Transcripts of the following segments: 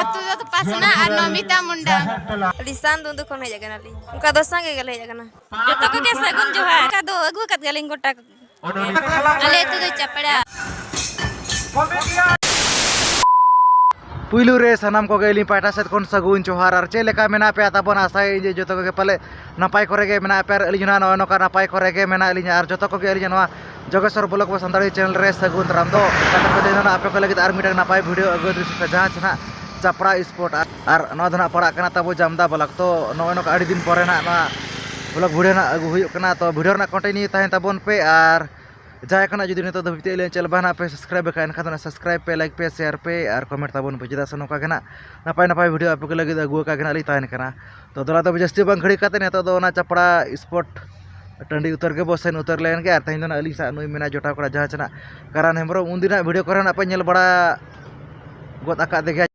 Atu do pasna ar Nomita Munda. Lisan dundu kon heja kana li. Uka dosang ge gale heja kana. Joto ko ke sagun johar. Ka do agu kat galing gota. Ale tu do chapड़ा. पुइलू रे सानाम को गेली पाटा सेत कोन सगुन जोहार are चे लेका मेना पे आताबन आसाय जे जतो को पले नपाय करे गे मेना पे अली जना नो नका नपाय करे गे मेना अली आर जतो को गे अली जनवा जोगेश्वर ब्लॉग बो संताड़ी चैनल रे सगुन राम दो कथा को देना आपे को लगित आर मिटा नपाय वीडियो अगो दृश्य जहां छना चपड़ा स्पोर्ट आर नो धना पड़ा कना तबो जामदा ब्लॉग तो नो नो आडी दिन परे ना ब्लॉग वीडियो ना अगु हुयु कना तो वीडियो ना कंटिन्यू ताहें तबन पे आर जाय कना जुदी नितो दबिते ले चैनल बना पे सब्सक्राइब का एनखा सब्सक्राइब पे लाइक पे शेयर पे और कमेंट तबन पे जदा सनो का गना नपाय नपाय वीडियो आपे को लगी अगु का गना ली ताहेन कना तो दोला तो जस्ती बंग खड़ी काते नेतो दो ना चपड़ा स्पोर्ट टंडी उतर के बसेन उतर लेन के ताहिन दो अली सा नुई मेना जोटा करा जहां चना कारण हेमरो उनदिना वीडियो करे ना पे नेल बड़ा गोत आका देगे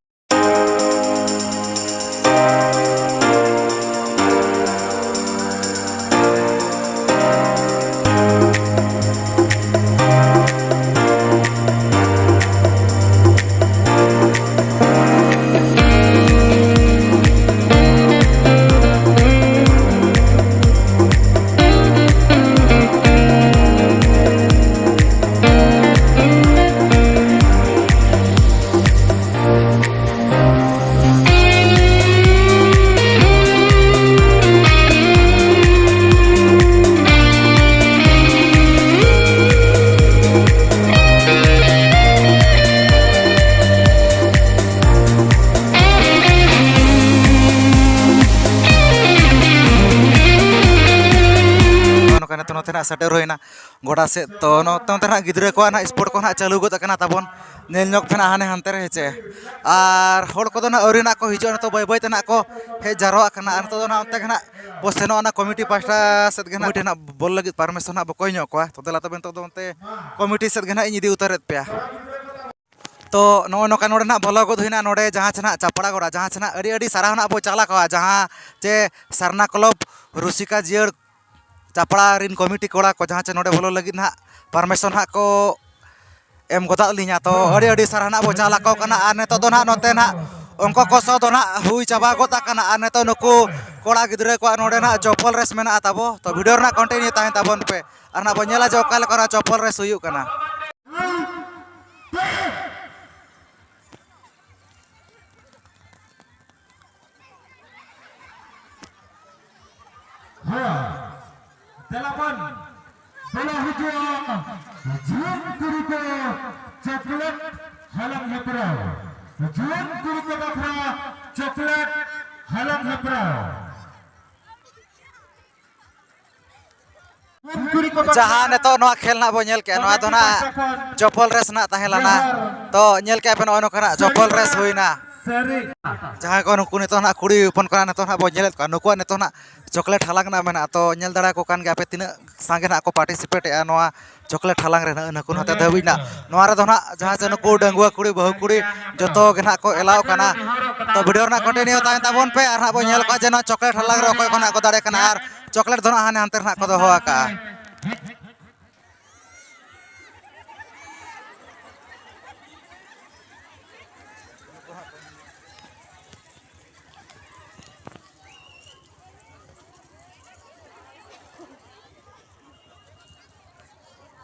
नोतेना सटर होइना गोड़ा से तो नोतेना गिद्रे को ना स्पोर्ट को ना चालू गोत कना तबन नेल नोक फेना हाने हानते रे हेचे आर होड़ को ना अरिना को हिजो तो बाय बाय तना को हे जारोआ कना आर तो ना ओते कना बसेनो ना कमिटी पास्टा सेत गना मिटेना बोल लगित परमिशन ना बको ᱧᱚ को तो देला तबन तो ओते कमिटी सेत गना ᱤᱧ ᱤᱫᱤ उतरेत पे तो नो नोका नोडे ना बोलो गोद होइना नोडे जहां छना चपड़ा गोड़ा जहां छना अड़ी अड़ी सारा ना बो चाला को जहां जे सरना क्लब रुसिका जियर चपड़ा रिन कमिटी कोड़ा को जहां चे नोडे बोलो लगी ना परमिशन हा को एम गोदा लिया तो अड़ी अड़ी सारा बो चाला को कना आर नेतो दो ना नोते ना उनको कोसो दो ना हुई चाबा गोता कना आर नेतो नुकु कोड़ा गिद्रे को नोडे ना चपल रेस मेना ताबो तो वीडियो ना कंटिन्यू ताहें ताबन पे आर ना बनेला जो काल करा चपल रेस हुयु कना Delapan bola hujung Jun Kuriko coklat halang heprau Jun Kuriko bakra coklat halang heprau जहां नेतो नोआ खेल ना बो नेल के नोआ दो ना चपल रेस ना ताहेलाना तो नेल के अपन ओनो कना चपल रेस होइना जहां को नुकु नेतो ना कुड़ी उपन कना नेतो ना बो नेल का नुकु नेतो ना चॉकलेट हालांग ना मेना तो नेल दड़ा को कान गे आपे तिना संगे ना को पार्टिसिपेट या नोआ चॉकलेट हालांग रे ना नुकु नते दबिना नोआ रे दो ना जहां से नुकु डंगुआ कुड़ी बहु कुड़ी जतो गे ना को एलाव कना तो वीडियो ना कंटिन्यू ताहें ताबन पे आर ना बो नेल को जे ना चॉकलेट हालांग रे कोय कोना को दाड़े कना आर चॉकलेट दो ना हाने हानते ना को दो होआ का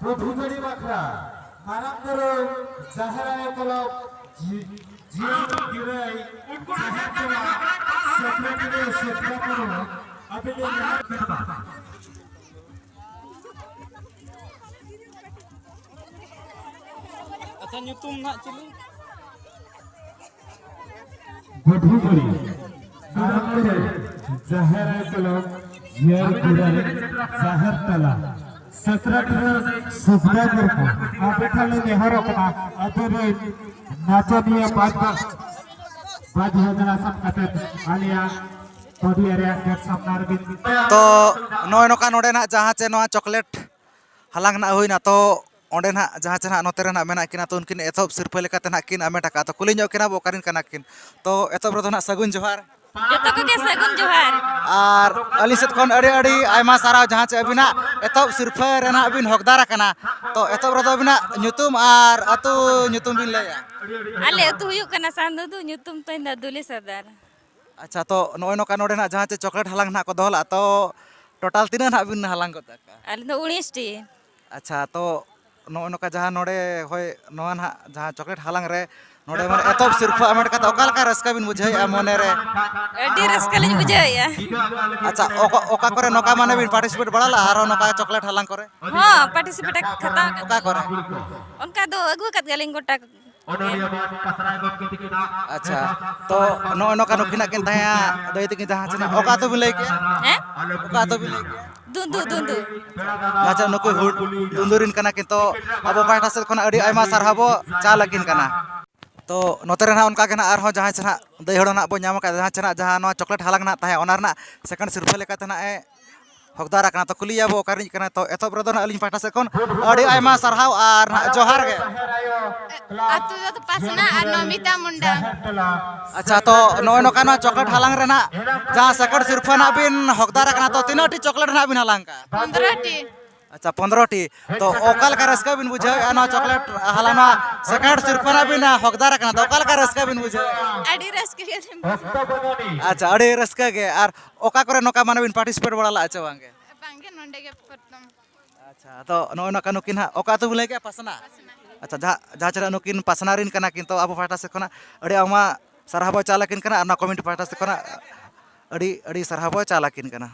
Prodhugari bakra haram karo Zahra Club Jian Girai Zahra Club Secretary Setra karo ape de yahan kerba अच्छा nyutum nak cilu Prodhugari haram karo Zahra Club Jian Girai Zahra Tala Secretary Setra karo ape thale neharo kana adure nachaniya baj hojana sam kate alia body area get samnar bin तो नोय नोका नोडे ना जहां चे नोआ chocolate हालांग ना होइना तो ओंडे ना जहां चे ना नोते रे ना मेना किना तो उनकिन एथोब सिरफे लेकाते ना किन आमेटा का तो कुली ᱧᱚᱜ किना बो कारिन कना किन तो एथोब रे दो ना सगुन जोहार joto ko ge sagun johar আর আলি সেট খন আড়ি আড়ি আইমা সারাও জাহাঁ চে আবিনা এতব সিরফে রেনা আবিন হকদার কানা তো এতব রদ আবিনা nyutum আর আতু nyutum বিন লয়া ale utu huyuk kana sandudu nyutum to inda duli sadar আচ্ছা তো নয় নকা নডে না জাহাঁ চে চকলেট হালাং না কো দহলা তো টোটাল তিনা না বিন হালাং কো টাকা ale do 19 ti আচ্ছা তো নয় নকা জাহাঁ নডে হয় নয় না জাহাঁ চকলেট হালাং রে নডে মানে এতব সিরফে আমেট কাতা অকাল কা রাস্কা বিন বুঝাই মনে রে adi raska lin bujaya ya আচ্ছা ওকা করে নকা মানে বিন পার্টিসিপেট বাড়ালা আর নকা চকলেট হালাং করে ha participate khata ওকা করে onka do agu kat galing gota আচ্ছা তো নয় নকা নকিনা কিন তায়া দইতে কিন জাহাঁ চে ওকা তো বিলাই কে eh ওকা তো বিলাই কে dundu Macam nuku dundurin kana kinto abo pahta set khona adi aima sarhabo chalakin kana to notere na onka kana arho jahan chana dei hodo na bo nyam ka jahan chana jahan no chocolate halang na tahe onar na second sirfa leka tana e hokdara kana to kuliya bo karin kana to eto brodona alin pahta set kon adi aima sarhaw ar johar ge atu do pasna ar nomita munda acha to noy no kana chocolate halang rena jahan second sirfa na bin hokdara kana to tinoti chocolate na bin halang ka 15 ti अच्छा 15 T तो occult का रसका बिन बुझे ना chocolate हलाना second सिरफना बिन हकदार कना तो occult का रसका बिन बुझे adi raska ge अच्छा अड़े रसका के और ओका करे नोका माने बिन पार्टिसिपेट बड़ाला अच्छा वांगे pange nonde ge pertam अच्छा तो नो नोका नुकिन हा ओका तो बुले के पासना अच्छा जा चरा नुकिन पासनारिन कना किंतो अब फाटा से कना अड़े अमा सरहाबो चालकिन कना ना कमेंट फाटा से कना अड़ी अड़ी सरहाबो चालकिन कना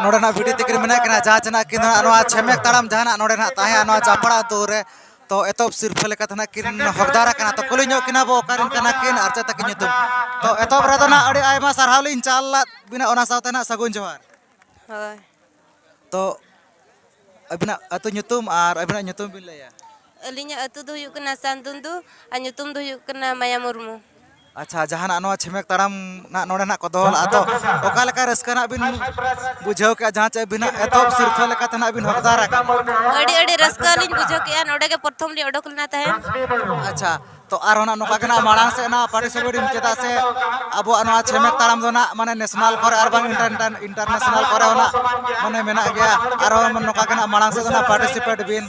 नोडना वीडियो तिकर मेना कना जहाँ चना किन अनवा छमेक ताड़म जहाना नोडना ताहे अनवा चापड़ा तोरे तो एतब सिर्फ लेका तना किन हकदारा कना तो कुलिño किना बो कारिन कना किन अर्चा तक nyutum तो एतब रदना अड़ी आयमा सरहावलिन चालला बिना ओना सावते ना सगुन जोहार hoy तो अबिना अतु nyutum आर अबिना nyutum बिन लया alinya atu do huyuk kana sandundu ar nyutum do huyuk kana maya murmu अच्छा जहाना अनवा छमेक ताड़म ना नोडना को दोल आतो ओका लेका रस्का ना बिन बुझाव के जहाँ चे बिना एतब सिर्फ लेका तना बिन हकदारा adi adi raska lin bujo ke an oda ge prathom li odok lna tahen अच्छा तो आरो ना नोका कना माड़ांग से ना पार्टिसिपेट चेदा से अब अनवा छमेक ताड़म दो ना माने नेशनल करे आर बांग इंटरनेशनल करे होना माने मेना गया आरो नोका कना माड़ांग से ना पार्टिसिपेट बिन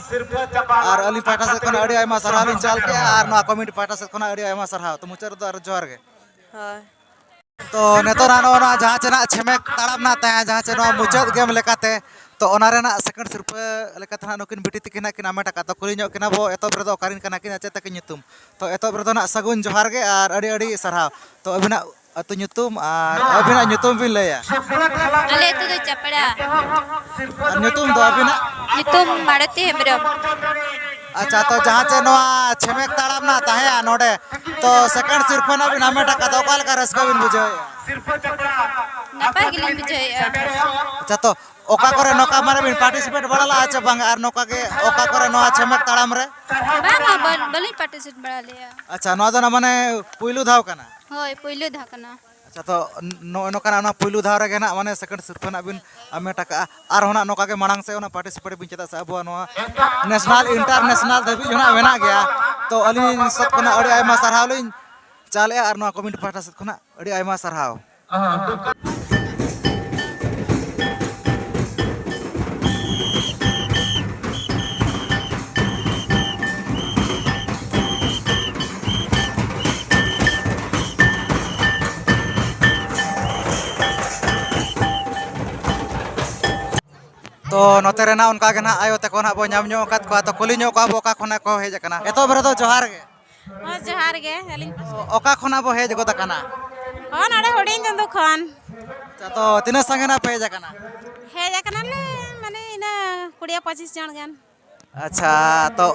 आर अली पाटा से कना अड़ी आयमा सरहालिन चाल के आर ना कमेटी पाटा से कना अड़ी आयमा सरहा तो मुचर दो आर जोहार गे hoy तो नेतोरा ना जहाँ चना छमेक ताड़म ना ताया जहाँ चना मुचद गेम लेकाते तो ओनारे ना सेकंड सिर्फ लेकाते ना नुकिन बिटी तिकिना किन आमेटा का तो कुलिño किना बो एतब रेदो कारिन कना किन अचे तक nyutum तो एतब रेदो ना सगुन जोहार गे आर अड़ी अड़ी सरहा तो अबिना अतु nyutum आर अबिना nyutum बिन लया ale tu do chapeda आर nyutum दो अबिना nyutum marati hemram अच्छा तो जहाँ चे नोआ छमेक ताड़म ना ताहे नोडे तो सेकंड सिरफा ना बिन हमें टका तो काल का रस का बिन बुझे Napa giling bijaya? अच्छा तो ओका करे नौका मारे बिन पार्टिसिपेट बड़ा अच्छा बंग और नौका के ओका करे नो अच्छा में ताड़ाम रे Bang balik participate bala liya. अच्छा नो ना माने पुइलु धाव कना Hoy puilu dhakana. अच्छा तो नौका ना पुइलु धाव रे ना माने सेकंड सिरफा ना बिन हमें टका और होना नौका के मांग से होना पार्टिसिपेट बिन चता सब नो नेशनल इंटरनेशनल धबी होना वेना गया तो अली सब कोना अड़ी आयमा सरहाव लिन चाले और नो कमेंट पाटा से कोना अड़ी आयमा सरहाव तो नोते रेना उनका के ना आयो तको ना बो नाम ᱧᱚᱜ ᱠᱟᱫ ᱠᱚᱣᱟ ᱛᱚ ᱠᱩᱞᱤ ᱧᱚᱜ ᱠᱚᱣᱟ ᱵᱚ ᱚᱠᱟ ᱠᱷᱚᱱᱟ ᱠᱚ ᱦᱮᱡ ᱟᱠᱟᱱᱟ ᱮᱛᱚ ᱵᱮᱨᱮ ᱫᱚ ᱡᱚᱦᱟᱨ ᱜᱮ Oh johar ge aling. ᱚᱠᱟ ᱠᱷᱚᱱᱟ ᱵᱚ ᱦᱮᱡ ᱜᱚᱫ ᱟᱠᱟᱱᱟ Oh nade hodin jandu khan. तो तीना संगे ना पे hedge आकना He jakana le mane ina 20-25 jan gan. अच्छा तो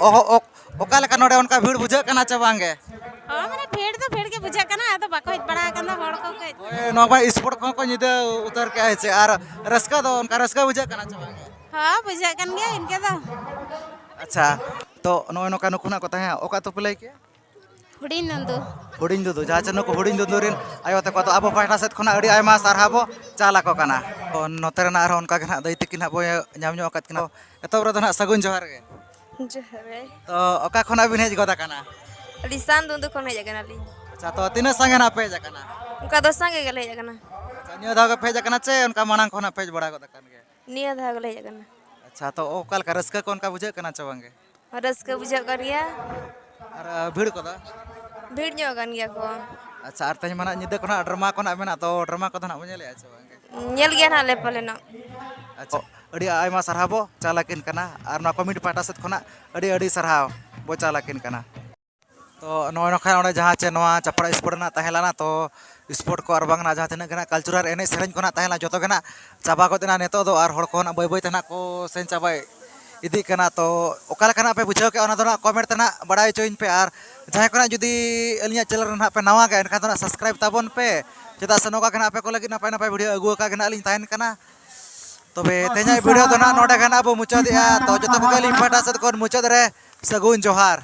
ओका लेका नोडे उनका भीड़ बुझे कना चे बांगे Oh mane bhed ke bujha kana ado bako hit bada kana hor ko ke. ओए नो भाई स्पोर्ट को निदे उतर के आए छे और रस्का दो उनका रस्का बुझे कना चे बांगे Ha bujha kan ge inke do. अच्छा तो नो नोका नुकुना को तहे ओका तो प्ले के Hodin jandu. हुडिन दुदु जहा चे नुको हुडिन दुदु रिन आयो तको तो आबो पाटा सेत खना अडी आयमा सारहाबो चाला को कना तो नोते ना आरो उनका के ना दैति किना बो ᱧᱟᱢ ᱧᱚᱜ ᱠᱟᱫ किना एतो रे दो ना सगुन जोहार गे Johar. तो ओका खना बिन हेज गोदा कना Lisan tundu kon heja kana li. अच्छा तो तीना संगे ना पे जकना Uka dosang ge gele heja kana. New धाव के पेज कना चे उनका मानंग खना पेज बड़ा गोदा कन गे Nia dha gele heja kana. अच्छा तो ओकाल का रस्का को उनका बुझे कना चवांगे Ras ke bujha kan gya. और भीड़ को दा Bhid nyo kan gya ko. अच्छा और तई माना निदे कोना ड्रामा कोना मेना तो ड्रामा को ना बुझे ले चवांगे Nyel gya na le pale no. अच्छा अडी आयमा सरहाबो चालाकिन कना और ना कमिटी पाटा सेत खना अडी अडी सरहाव बो चालाकिन कना तो नोय नखा ओने जहां चे नोआ चपड़ा स्पोर्ट ना तहेलाना तो स्पोर्ट को और बांगना जहां तना गना कल्चरल एने सेरेन को ना तहेला जतो गना चाबा को तना नेतो दो और हड़ को ना बय बय तना को सेन चाबाय इदी कना तो ओकाल कना पे बुझाव के ओना दो ना कमेंट तना बड़ाय चोइन पे और जहां को ना जुदी अलिया चैनल ना पे नवा गे एनका तो ना सब्सक्राइब ताबन पे चेदा से नोका कना पे को लगी नपाय नपाय वीडियो अगुआ का गना अलिन ताहेन कना तबे तेजा वीडियो तो ना नोडे गना बो मुचादिया तो जतो को गली पाटा सद कोन मुचाद रे सगुन जोहार।